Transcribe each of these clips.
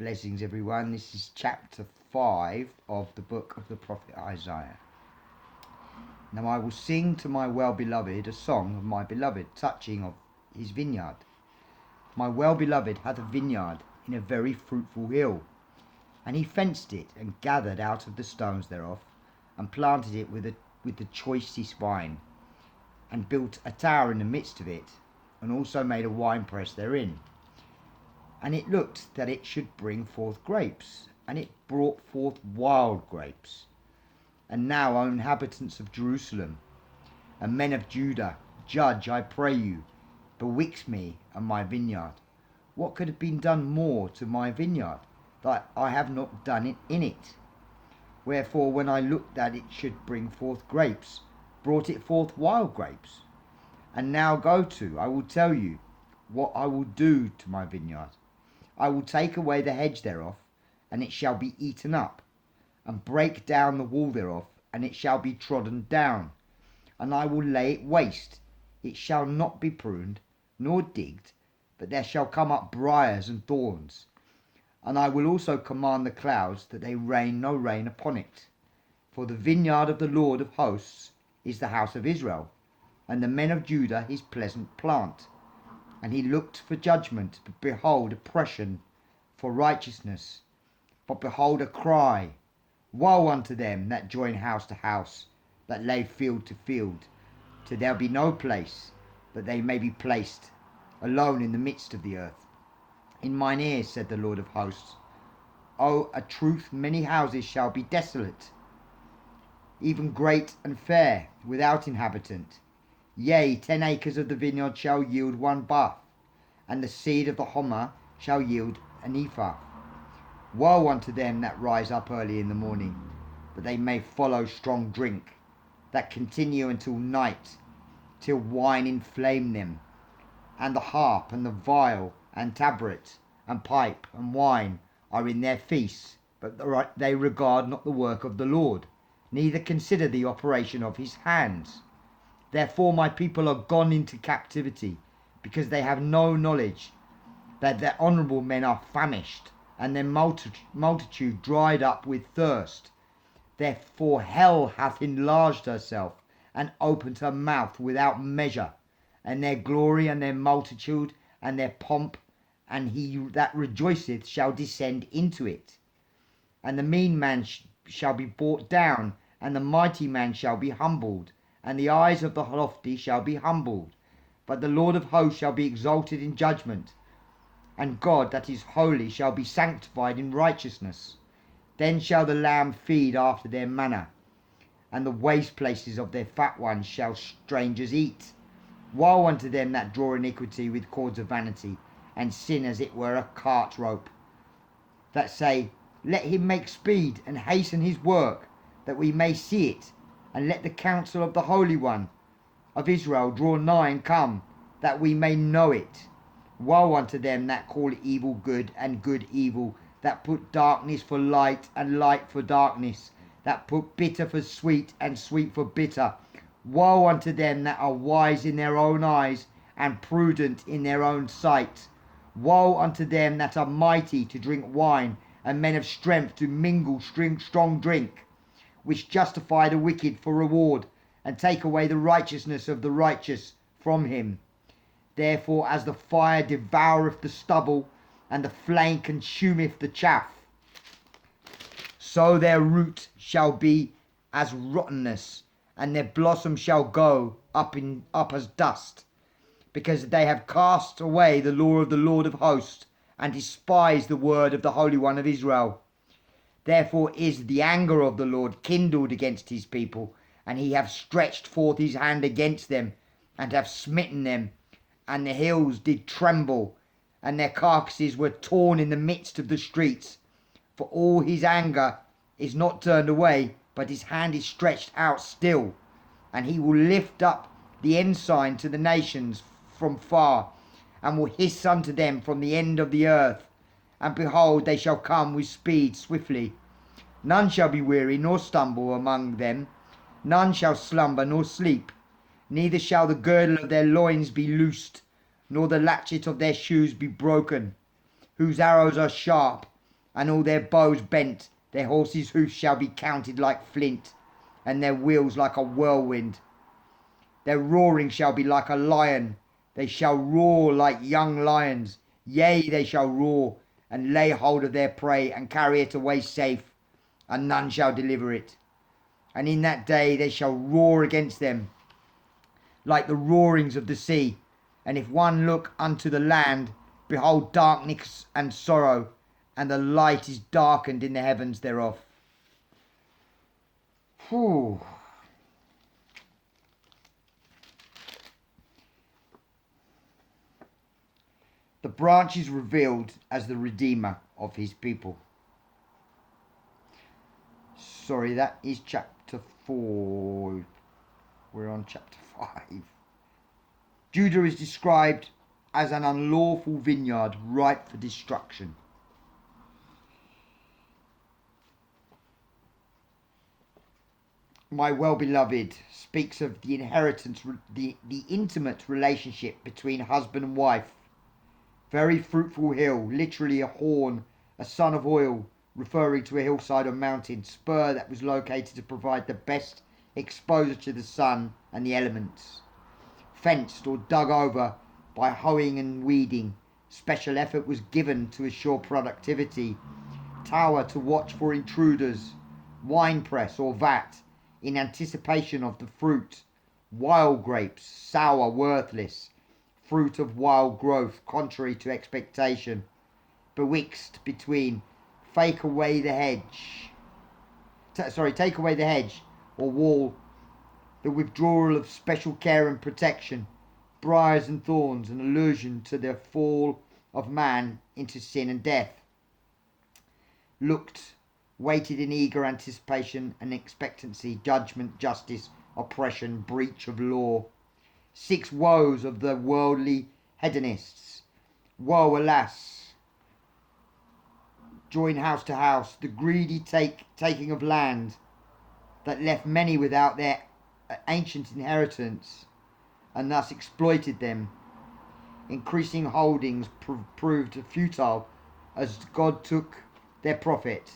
Blessings, everyone. This is chapter 5 of the book of the prophet Isaiah. Now I will sing to my well-beloved a song of my beloved, touching of his vineyard. My well-beloved hath a vineyard in a very fruitful hill, and he fenced it, and gathered out of the stones thereof, and planted it with the choicest vine, and built a tower in the midst of it, and also made a winepress therein. And it looked that it should bring forth grapes, and it brought forth wild grapes. And now, O inhabitants of Jerusalem, and men of Judah, judge, I pray you, bewitch me and my vineyard. What could have been done more to my vineyard, that I have not done it in it? Wherefore, when I looked that it should bring forth grapes, brought it forth wild grapes. And now go to, I will tell you what I will do to my vineyard. I will take away the hedge thereof, and it shall be eaten up, and break down the wall thereof, and it shall be trodden down. And I will lay it waste, it shall not be pruned, nor digged, but there shall come up briars and thorns. And I will also command the clouds that they rain no rain upon it. For the vineyard of the Lord of hosts is the house of Israel, and the men of Judah his pleasant plant. And he looked for judgment, but behold oppression, for righteousness. But behold a cry, woe unto them that join house to house, that lay field to field, till there be no place, that they may be placed alone in the midst of the earth. In mine ears, said the Lord of hosts, O a truth, many houses shall be desolate, even great and fair, without inhabitant. Yea, 10 acres of the vineyard shall yield 1 bath, and the seed of the homer shall yield an ephah. Woe unto them that rise up early in the morning, that they may follow strong drink, that continue until night, till wine inflame them, and the harp and the viol and tabret and pipe and wine are in their feasts, but they regard not the work of the Lord, neither consider the operation of his hands. Therefore my people are gone into captivity, because they have no knowledge, that their honourable men are famished, and their multitude dried up with thirst. Therefore hell hath enlarged herself, and opened her mouth without measure, and their glory and their multitude and their pomp, and he that rejoiceth shall descend into it. And the mean man shall be brought down, and the mighty man shall be humbled, and the eyes of the lofty shall be humbled. But the Lord of hosts shall be exalted in judgment, and God that is holy shall be sanctified in righteousness. Then shall the lamb feed after their manner, and the waste places of their fat ones shall strangers eat. Woe unto them that draw iniquity with cords of vanity, and sin as it were a cart rope, that say, let him make speed and hasten his work, that we may see it. And let the counsel of the Holy One of Israel draw nigh and come, that we may know it. Woe unto them that call evil good and good evil, that put darkness for light and light for darkness, that put bitter for sweet and sweet for bitter. Woe unto them that are wise in their own eyes and prudent in their own sight. Woe unto them that are mighty to drink wine, and men of strength to mingle strong drink, which justify the wicked for reward, and take away the righteousness of the righteous from him. Therefore as the fire devoureth the stubble, and the flame consumeth the chaff, so their root shall be as rottenness, and their blossom shall go up as dust, because they have cast away the law of the Lord of hosts, and despised the word of the Holy One of Israel. Therefore is the anger of the Lord kindled against his people, and he hath stretched forth his hand against them, and hath smitten them, and the hills did tremble, and their carcasses were torn in the midst of the streets. For all his anger is not turned away, but his hand is stretched out still, and he will lift up the ensign to the nations from far, and will hiss unto them from the end of the earth. And behold, they shall come with speed swiftly. None shall be weary nor stumble among them. None shall slumber nor sleep. Neither shall the girdle of their loins be loosed, nor the latchet of their shoes be broken. Whose arrows are sharp, and all their bows bent. Their horses' hoofs shall be counted like flint, and their wheels like a whirlwind. Their roaring shall be like a lion. They shall roar like young lions. Yea, they shall roar, and lay hold of their prey, and carry it away safe, and none shall deliver it. And in that day they shall roar against them, like the roarings of the sea. And if one look unto the land, behold darkness and sorrow, and the light is darkened in the heavens thereof. Whew. The branch is revealed as the Redeemer of his people. Sorry, that is chapter 4. We're on chapter 5. Judah is described as an unlawful vineyard ripe for destruction. My well-beloved speaks of the inheritance, the intimate relationship between husband and wife. Very fruitful hill, literally a horn, a sun of oil, referring to a hillside or mountain, spur that was located to provide the best exposure to the sun and the elements. Fenced or dug over by hoeing and weeding. Special effort was given to assure productivity. Tower to watch for intruders. Wine press or vat in anticipation of the fruit. Wild grapes, sour, worthless. Fruit of wild growth, contrary to expectation. Betwixt, between, take away the hedge, or wall, the withdrawal of special care and protection, briars and thorns, an allusion to the fall of man into sin and death. Looked, waited in eager anticipation and expectancy, judgment, justice, oppression, breach of law. 6 woes of the worldly hedonists. Woe, alas, join house to house, the greedy taking of land that left many without their ancient inheritance and thus exploited them. Increasing holdings proved futile as God took their profit.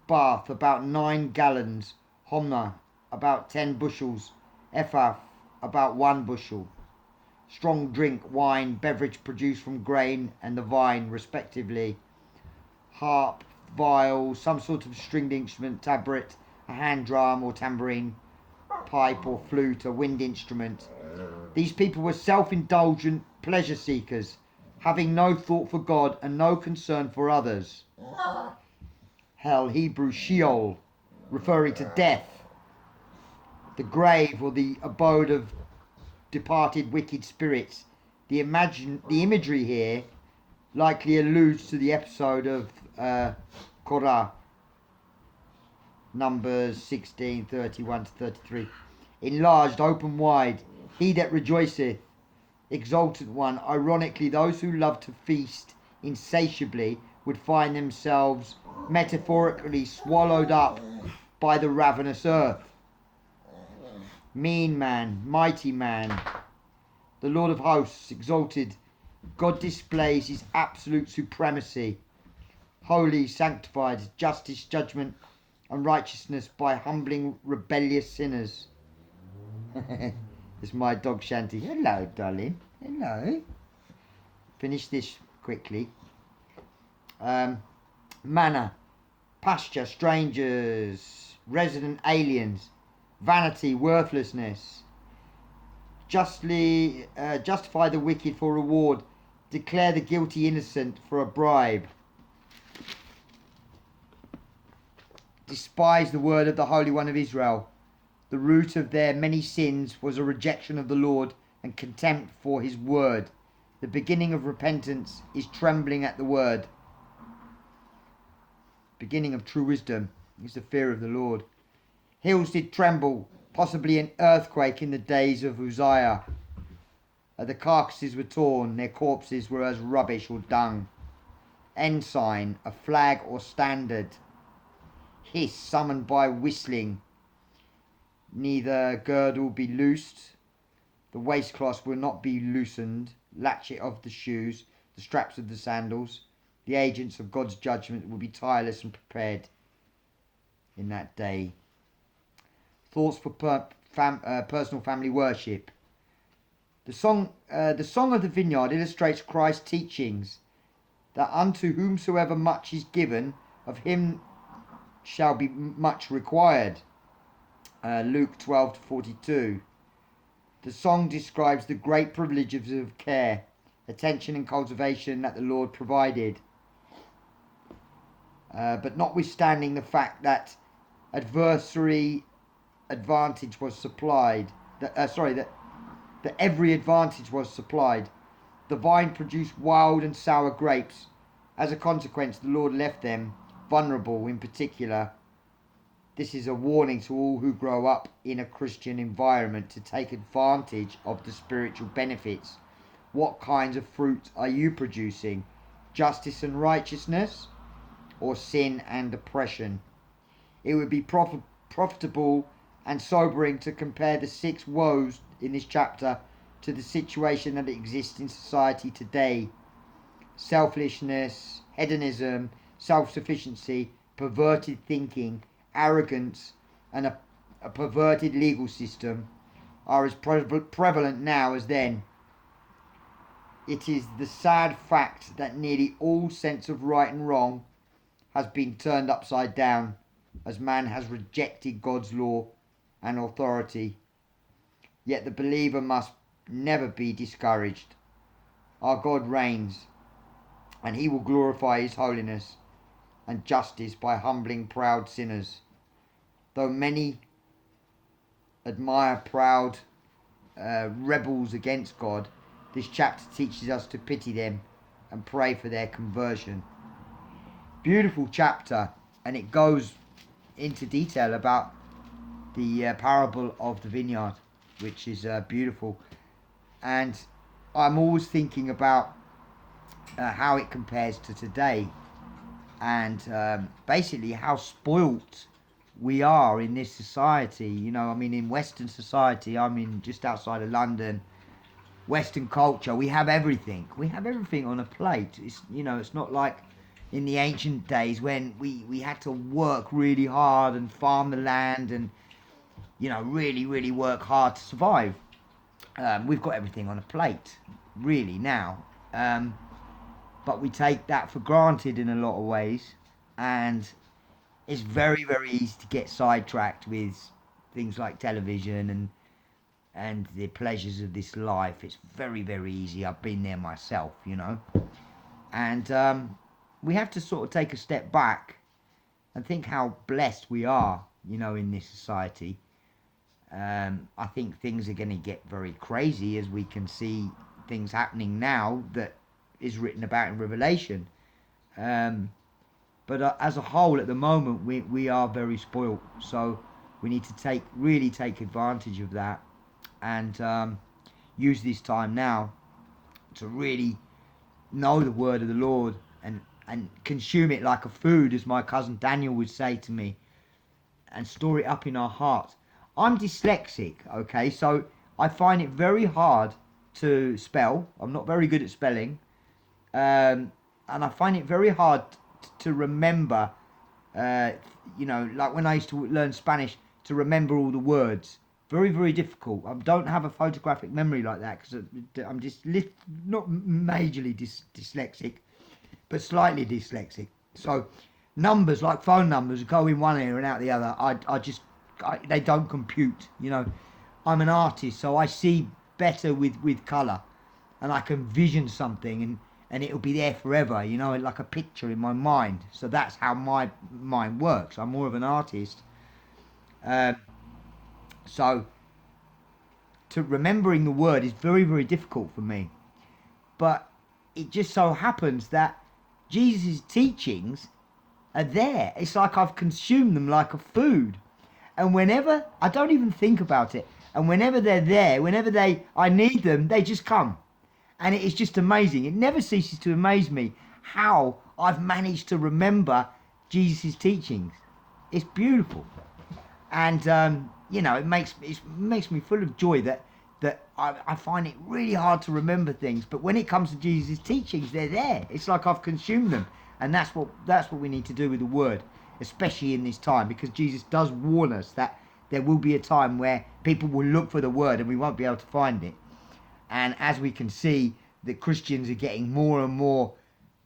Bath, about 9 gallons. Homna, about 10 bushels. Ephah, about 1 bushel. Strong drink, wine, beverage produced from grain and the vine, respectively. Harp, viol, some sort of stringed instrument, tabret, a hand drum or tambourine, pipe or flute, a wind instrument. These people were self-indulgent pleasure seekers, having no thought for God and no concern for others. Hell, Hebrew, Sheol, referring to death. The grave or the abode of departed wicked spirits. The imagery here likely alludes to the episode of Korah, Numbers 16, 31 to 33. Enlarged, open wide, he that rejoiceth, exalted one. Ironically, those who love to feast insatiably would find themselves metaphorically swallowed up by the ravenous earth. Mean man, mighty man, the Lord of hosts, exalted. God displays his absolute supremacy. Holy, sanctified, justice, judgment, and righteousness by humbling rebellious sinners. It's my dog Shanty. Hello, darling. Hello. Finish this quickly. Manna, pasture, strangers, resident aliens, vanity, worthlessness. Justify the wicked for reward, declare the guilty innocent for a bribe. Despise the word of the Holy One of Israel. The root of their many sins was a rejection of the Lord and contempt for his word. The beginning of repentance is trembling at the word. Beginning of true wisdom is the fear of the Lord. Hills did tremble, possibly an earthquake in the days of Uzziah. The carcasses were torn, their corpses were as rubbish or dung. Ensign, a flag or standard. Hiss, summoned by whistling. Neither girdle be loosed, the waistcloth will not be loosened, latchet of the shoes, the straps of the sandals. The agents of God's judgment will be tireless and prepared in that day. Thoughts for personal family worship. The song of the Vineyard illustrates Christ's teachings that unto whomsoever much is given, of him shall be much required. Luke 12-42. The song describes the great privileges of care, attention and cultivation that the Lord provided. But notwithstanding the fact that every advantage was supplied, that every advantage was supplied, the vine produced wild and sour grapes. As a consequence, the Lord left them vulnerable in particular. This is a warning to all who grow up in a Christian environment to take advantage of the spiritual benefits. What kinds of fruit are you producing? Justice and righteousness, or sin and oppression? It would be profitable and sobering to compare the 6 woes in this chapter to the situation that exists in society today. Selfishness, hedonism, self-sufficiency, perverted thinking, arrogance, and a perverted legal system are as prevalent now as then. It is the sad fact that nearly all sense of right and wrong has been turned upside down as man has rejected God's law and authority. Yet the believer must never be discouraged. Our God reigns, and he will glorify his holiness and justice by humbling proud sinners. Though many admire proud rebels against God, this chapter teaches us to pity them and pray for their conversion. Beautiful chapter, and it goes into detail about the parable of the vineyard, which is beautiful. And I'm always thinking about how it compares to today, and basically how spoilt we are in this society. You know, I mean, in Western society, I mean, just outside of London, Western culture, we have everything. We have everything on a plate. It's, you know, it's not like in the ancient days when we had to work really hard and farm the land and, you know, really work hard to survive. We've got everything on a plate, really, now. But we take that for granted in a lot of ways, and it's very easy to get sidetracked with things like television and the pleasures of this life. It's very easy. I've been there myself, you know. And we have to sort of take a step back and think how blessed we are, you know, in this society. I think things are going to get very crazy as we can see things happening now that is written about in Revelation. But as a whole, at the moment, we are very spoilt. So we need to really take advantage of that, and use this time now to really know the word of the Lord and consume it like a food, as my cousin Daniel would say to me, and store it up in our hearts. I'm dyslexic, okay, so I find it very hard to spell. I'm not very good at spelling, and I find it very hard to remember, you know, like when I used to learn Spanish, to remember all the words. Very difficult. I don't have a photographic memory like that because I'm just not majorly dyslexic, but slightly dyslexic. So numbers, like phone numbers, go in one ear and out the other. They don't compute. You know, I'm an artist, so I see better with colour, and I can vision something, and it'll be there forever. You know, like a picture in my mind. So that's how my mind works. I'm more of an artist. So to remembering the word is very difficult for me. But it just so happens that Jesus' teachings are there. It's like I've consumed them like a food. And whenever, I don't even think about it. And whenever they're there, I need them, they just come. And it is just amazing. It never ceases to amaze me how I've managed to remember Jesus' teachings. It's beautiful. And, you know, it makes me full of joy that I find it really hard to remember things, but when it comes to Jesus' teachings, they're there. It's like I've consumed them, and that's what we need to do with the Word, especially in this time, because Jesus does warn us that there will be a time where people will look for the Word and we won't be able to find it. And as we can see, the Christians are getting more and more,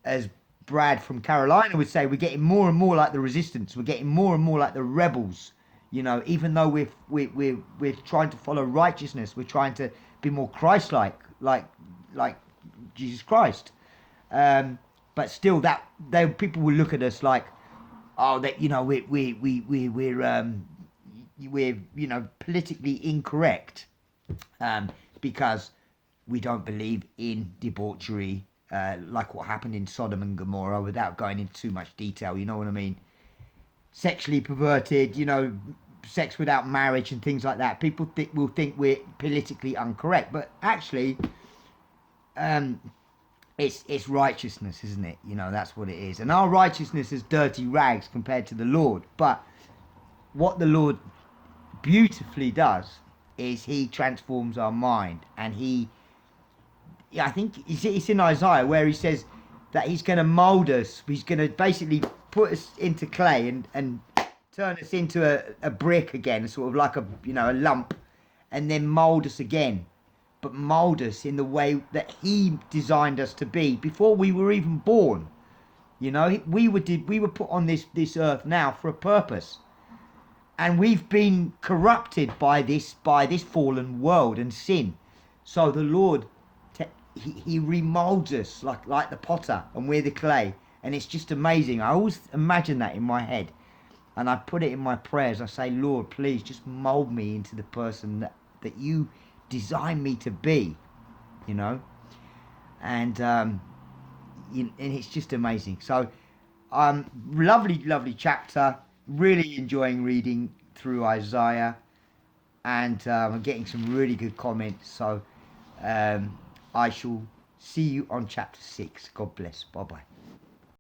as Brad from Carolina would say, we're getting more and more like the resistance. We're getting more and more like the rebels. You know, even though we're trying to follow righteousness, we're trying to be more Christ-like, like Jesus Christ. But still, that people will look at us like, oh, that we're politically incorrect, because we don't believe in debauchery, like what happened in Sodom and Gomorrah, without going into too much detail. You know what I mean? Sexually perverted, sex without marriage and things like that. People will think we're politically incorrect, but actually, it's righteousness, isn't it? That's what it is. And our righteousness is dirty rags compared to the Lord. But what the Lord beautifully does is he transforms our mind, and I think it's in Isaiah where he says that he's going to mold us. He's going to basically put us into clay and turn us into a brick again, sort of like a lump, and then mold us again, but mold us in the way that he designed us to be before we were even born. We were put on this earth now for a purpose, and we've been corrupted by this fallen world and sin. So the Lord, he remolds us like the potter, and we're the clay. And it's just amazing. I always imagine that in my head, and I put it in my prayers. I say, Lord, please just mold me into the person that you designed me to be, and it's just amazing. So lovely chapter. Really enjoying reading through Isaiah, and I'm getting some really good comments. So I shall see you on chapter 6. God bless. Bye bye.